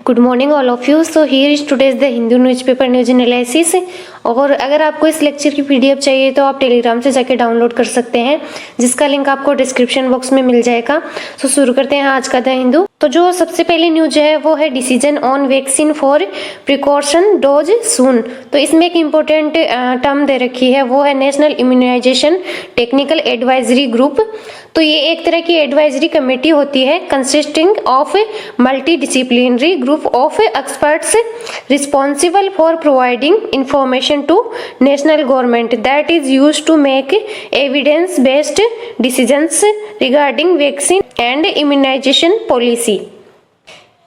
Good morning all of you. So here is today's the Hindu newspaper news analysis. और अगर आपको इस lecture की पीडीएफ चाहिए तो आप टेलीग्राम से जाके डाउनलोड कर सकते हैं, जिसका लिंक आपको डिस्क्रिप्शन बॉक्स में मिल जाएगा। सो शुरू करते हैं आज का द हिंदू। तो जो सबसे पहली न्यूज है वो है decision on vaccine for precaution dose soon. तो इसमें एक इम्पोर्टेंट टर्म दे रखी है, वो है national immunisation technical advisory group. तो ये एक तरह की एडवाइजरी कमेटी होती है consisting of multidisciplinary group of experts responsible for providing information to national government that is used to make evidence based decisions regarding vaccine and immunisation policy.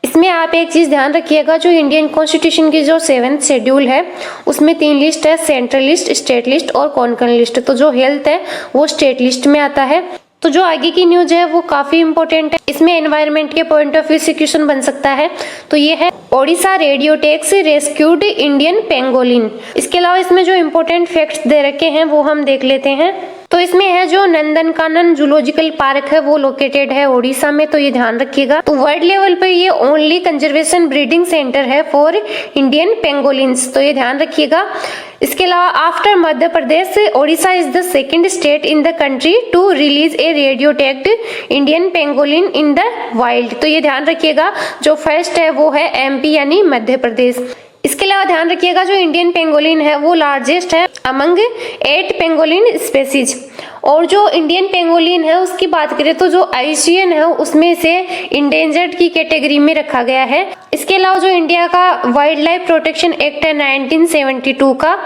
इसमें आप एक चीज ध्यान रखिएगा, जो इंडियन कॉन्स्टिट्यूशन की जो 7th शेड्यूल है उसमें 3 लिस्ट है, सेंट्रल लिस्ट, स्टेट लिस्ट और कॉन्करेंट लिस्ट। तो जो हेल्थ है वो स्टेट लिस्ट में आता है। तो जो आगे की न्यूज है वो काफी इंपॉर्टेंट है, इसमें एनवायरनमेंट के पॉइंट ऑफ व्यू से क्वेश्चन बन सकता है। तो ये है ओडिशा रेडियोटेक्स रेस्क्यूड इंडियन पेंगोलिन। इसके अलावा इसमें जो इम्पोर्टेंट फैक्ट्स दे रखे हैं वो हम देख लेते हैं। तो इसमें है जो नंदनकानन जूलॉजिकल पार्क है वो लोकेटेड है ओडिशा में, तो ये ध्यान रखिएगा। तो वर्ल्ड लेवल पर ये ओनली कंजर्वेशन ब्रीडिंग सेंटर है फॉर इंडियन पेंगोलिन्स, तो ये ध्यान रखिएगा। इसके अलावा after Madhya Pradesh Odisha is the second state in the country to release a radio tagged Indian pangolin in the wild. तो ये ध्यान रखिएगा, जो फर्स्ट है वो है एमपी यानी मध्य प्रदेश। इसके अलावा ध्यान रखिएगा, जो इंडियन पेंगोलिन है वो लार्जेस्ट है अमंग 8 पेंगोलिन स्पेसीज। और जो इंडियन पेंगोलिन है उसकी बात करें तो जो आईसीएन है उसमें से इंडेंजर्ड की कैटेगरी में रखा गया है। इसके अलावा जो इंडिया का वाइल्ड लाइफ प्रोटेक्शन एक्ट है 1972 का,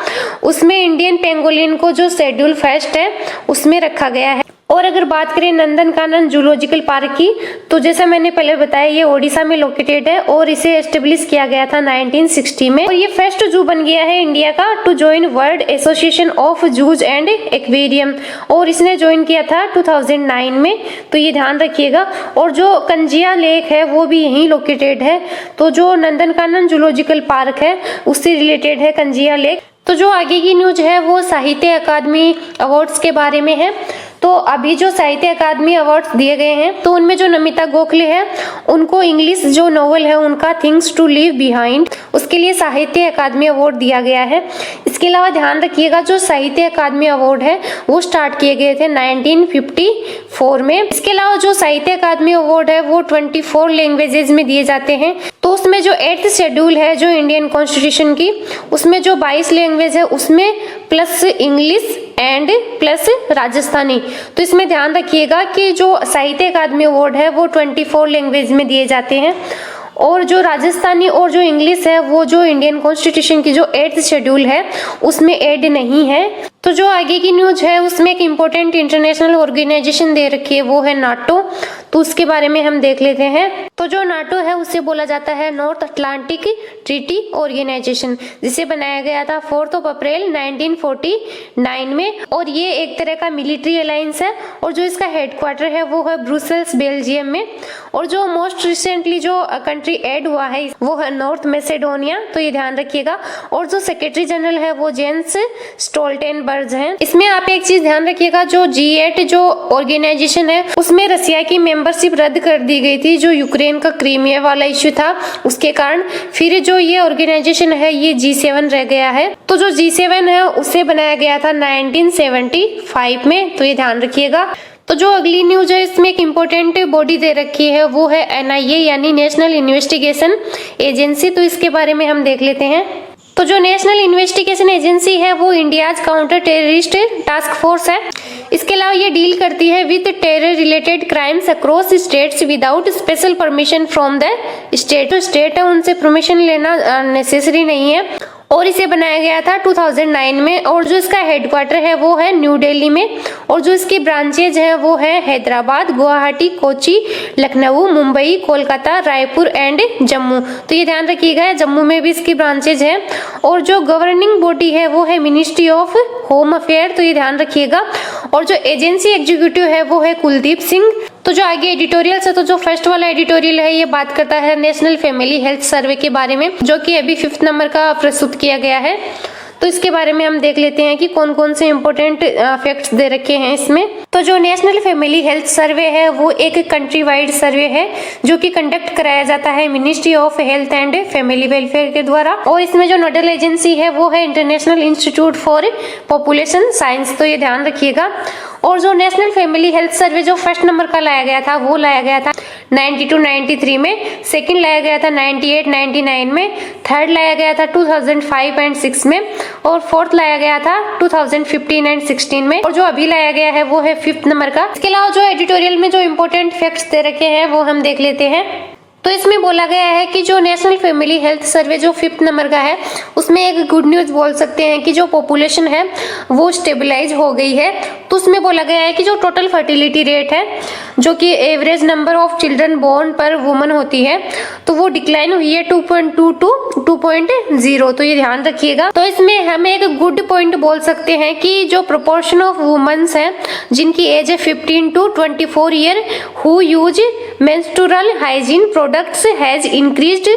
उसमें इंडियन पेंगोलिन को जो शेड्यूल फर्स्ट है उसमें रखा गया है। और अगर बात करें नंदनकानन जूलॉजिकल पार्क की, तो जैसा मैंने पहले बताया ये ओडिशा में लोकेटेड है और इसे एस्टेब्लिश किया गया था 1960 में। और ये फर्स्ट जू बन गया है इंडिया का to join World Association of Zoos and Aquarium, और इसने ज्वाइन किया था 2009 में, तो ये ध्यान रखिएगा। और जो कंजिया लेक है वो भी यहीं लोकेटेड है। तो जो नंदनकानन जूलॉजिकल पार्क है उससे रिलेटेड है कंजिया लेक। तो जो आगे की न्यूज है वो साहित्य अकादमी अवार्ड्स के बारे में है। तो अभी जो साहित्य अकादमी अवार्ड्स दिए गए हैं तो उनमें जो नमिता गोखले है उनको इंग्लिश जो नॉवल है उनका थिंग्स टू लीव बिहाइंड, उसके लिए साहित्य अकादमी अवार्ड दिया गया है। इसके अलावा ध्यान रखिएगा, जो साहित्य अकादमी अवार्ड है वो स्टार्ट किए गए थे 1954 में। इसके अलावा जो साहित्य अकादमी अवार्ड है वो 24 लैंग्वेजेस में दिए जाते हैं। तो उसमें जो 8th शेड्यूल है जो इंडियन कॉन्स्टिट्यूशन की, उसमें जो 22 लैंग्वेज है उसमें plus English and plus Rajasthani. तो इसमें ध्यान रखिएगा कि जो साहित्य अकादमी अवार्ड है वो 24 लैंग्वेज में दिए जाते हैं, और जो राजस्थानी और जो इंग्लिश है वो जो इंडियन कॉन्स्टिट्यूशन की जो 8th शेड्यूल है उसमें ऐड नहीं है। तो जो आगे की न्यूज है उसमें एक इम्पोर्टेंट इंटरनेशनल ऑर्गेनाइजेशन दे रखी है, वो है नाटो। तो उसके बारे में हम देख लेते हैं। तो जो नाटो है उसे बोला जाता है नॉर्थ अटलांटिक ट्रीटी ऑर्गेनाइजेशन, जिसे बनाया गया था 4 अप्रैल 1949 में। और ये एक तरह का मिलिट्री अलायंस है, और जो इसका हेडक्वार्टर है वो है ब्रुसेल्स बेल्जियम में। और जो मोस्ट रिसेंटली जो कंट्री ऐड हुआ है वो है नॉर्थ मैसेडोनिया, तो ये ध्यान रखिएगा। और जो सेक्रेटरी जनरल है वो जेंस स्टोल्टेनबर्ग हैं। इसमें आप एक चीज ध्यान रखिएगा, जो G8 जो ऑर्गेनाइजेशन है उसमें रसिया की मेंबरशिप रद्द कर दी गई थी, जो यूक्रेन का क्रीमिया वाला इश्यू था उसके कारण। फिर जो ये ऑर्गेनाइजेशन है ये G7 रह गया है। तो जो G7 है उसे बनाया गया था 1975 में, तो ये ध्यान रखिएगा। तो जो अगली न्यूज है इसमें एक इम्पोर्टेंट बॉडी दे रखी है, वो है NIA यानी नेशनल इन्वेस्टिगेशन एजेंसी। तो इसके बारे में हम देख लेते हैं। तो जो नेशनल इन्वेस्टिगेशन एजेंसी है वो India's counter terrorist task force है। इसके अलावा ये डील करती है with terror related crimes across states without special permission from the state. जो स्टेट है उनसे परमिशन लेना नेसेसरी नहीं है, और इसे बनाया गया था 2009 में। और जो इसका हेडक्वार्टर है वो है न्यू दिल्ली में, और जो इसकी ब्रांचेज हैं वो है हैदराबाद, गुवाहाटी, कोची, लखनऊ, मुंबई, कोलकाता, रायपुर एंड जम्मू। तो ये ध्यान रखिएगा, जम्मू में भी इसकी ब्रांचेज हैं। और जो गवर्निंग बॉडी है वो है मिनिस्ट्री ऑफ होम अफेयर, तो ये ध्यान रखिएगा। और जो एजेंसी एग्जीक्यूटिव है वो है कुलदीप सिंह। तो जो आगे एडिटोरियल है, तो जो फर्स्ट वाला एडिटोरियल है ये बात करता है नेशनल फैमिली हेल्थ सर्वे के बारे में, जो कि अभी 5th नंबर का प्रस्तुत किया गया है। तो इसके बारे में हम देख लेते हैं कि कौन कौन से इंपॉर्टेंट फैक्ट्स दे रखे हैं इसमें। तो जो नेशनल फैमिली हेल्थ सर्वे है वो एक कंट्री वाइड सर्वे है जो कि कंडक्ट कराया जाता है ministry of health and family welfare के द्वारा, और इसमें जो नोडल एजेंसी है वो है international institute for population science, तो ये ध्यान रखिएगा। और जो नेशनल फैमिली हेल्थ सर्वे जो फर्स्ट नंबर का लाया गया था वो लाया गया था 92-93 में, सेकंड लाया गया था 98-99 में, थर्ड लाया गया था 2005 एंड 6 में, और फोर्थ लाया गया था 2015 एंड 16 में, और जो अभी लाया गया है वो है 5th नंबर का। इसके अलावा जो एडिटोरियल में जो इंपॉर्टेंट फैक्ट्स दे रखे हैं वो हम देख लेते हैं। तो इसमें बोला गया है कि जो नेशनल फैमिली हेल्थ सर्वे जो 5th नंबर का है उसमें एक गुड न्यूज बोल सकते हैं कि जो पॉपुलेशन है वो स्टेबलाइज हो गई है। तो उसमें बोला गया है कि जो टोटल फर्टिलिटी रेट है जो कि average number of children born per woman होती है तो वो डिक्लाइन हुई है 2.2 टू 2.0, तो ये ध्यान रखिएगा। तो इसमें हम एक गुड पॉइंट बोल सकते हैं कि जो प्रोपोर्शन ऑफ वुमेन्स हैं जिनकी एज है 15 to 24 year who use menstrual hygiene products has increased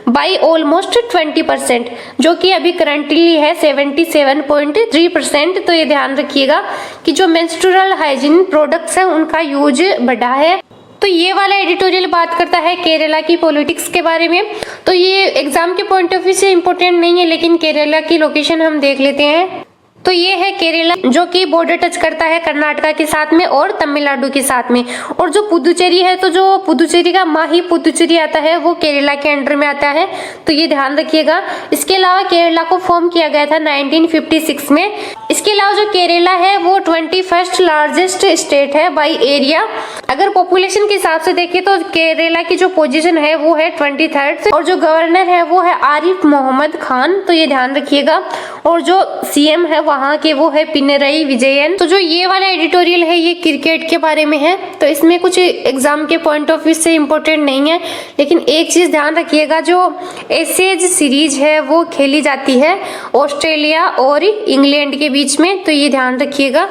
by almost 20%, जो कि अभी करंटली है 77.3%। तो ये ध्यान रखिएगा कि जो मेंस्ट्रुअल हाइजीन प्रोडक्ट्स हैं उनका यूज बढ़ा है। तो ये वाला एडिटोरियल बात करता है केरला की पॉलिटिक्स के बारे में। तो ये एग्जाम के पॉइंट ऑफ व्यू से इम्पोर्टेंट नहीं है, लेकिन केरला की लोकेशन हम देख लेते हैं। तो ये है केरला जो कि बॉर्डर टच करता है कर्नाटका के साथ में और तमिलनाडु के साथ में। और जो पुदुचेरी है तो जो पुदुचेरी का माही पुदुचेरी आता है वो केरला के अंडर में आता है, तो ये ध्यान रखिएगा। इसके अलावा केरला को फॉर्म किया गया था 1956 में। इसके अलावा जो केरला है वो 21st लार्जेस्ट स्टेट है बाई एरिया। अगर पॉपुलेशन के हिसाब से देखें तो केरला की जो पोजीशन है वो है 23rd, और जो गवर्नर है वो है आरिफ मोहम्मद खान, तो ये ध्यान रखिएगा। और जो सीएम है वहाँ के वो है पिनरई विजयन। तो जो ये वाला एडिटोरियल है ये क्रिकेट के बारे में है, तो इसमें कुछ एग्जाम के पॉइंट ऑफ व्यू से इम्पोर्टेंट नहीं है, लेकिन एक चीज ध्यान रखिएगा जो एशेज सीरीज है वो खेली जाती है ऑस्ट्रेलिया और इंग्लैंड के बीच में, तो ये ध्यान रखिएगा।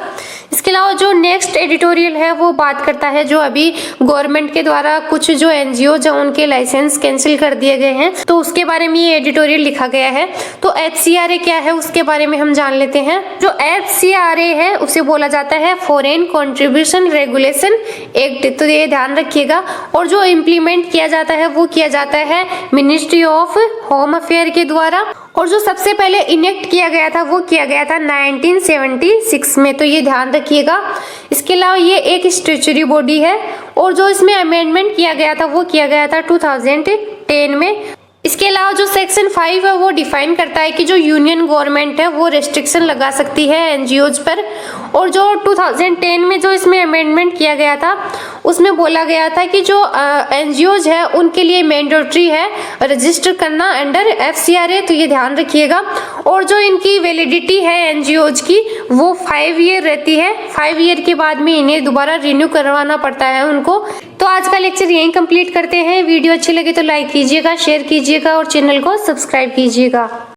इसके अलावा जो नेक्स्ट एडिटोरियल है वो बात करता है जो अभी गवर्नमेंट के द्वारा कुछ जो एनजीओ जो उनके लाइसेंस कैंसिल कर दिए गए हैं, तो उसके बारे में ये एडिटोरियल लिखा गया है। तो FCRA क्या है उसके बारे में हम जान लेते हैं। जो FCRA है उसे बोला जाता है फॉरेन कंट्रीब्यूशन रेगुलेशन एक्ट, तो ये ध्यान रखिएगा। और जो इम्प्लीमेंट किया जाता है वो किया जाता है मिनिस्ट्री ऑफ होम अफेयर के द्वारा, और जो सबसे पहले इनेक्ट किया गया था वो किया गया था 1976 में, तो ये ध्यान रखिएगा। इसके अलावा ये एक स्टैट्यूटरी बॉडी है, और जो इसमें अमेंडमेंट किया गया था वो किया गया था 2010 में। इसके अलावा जो सेक्शन 5 है वो डिफाइन करता है कि जो यूनियन गवर्नमेंट है वो रेस्ट्रिक्शन लगा सकती है एनजीओज पर। और जो 2010 में जो इसमें अमेंडमेंट किया गया था उसमें बोला गया था कि जो एनजीओज है उनके लिए मैंडेटरी है रजिस्टर करना अंडर FCRA, तो ये ध्यान रखिएगा। और जो इनकी वैलिडिटी है एनजीओज की वो 5 ईयर रहती है, 5 ईयर के बाद में इन्हें दोबारा रिन्यू करवाना पड़ता है उनको। तो आज का लेक्चर यहीं कंप्लीट करते हैं। वीडियो अच्छी लगे तो लाइक कीजिएगा, शेयर कीजिएगा और चैनल को सब्सक्राइब कीजिएगा।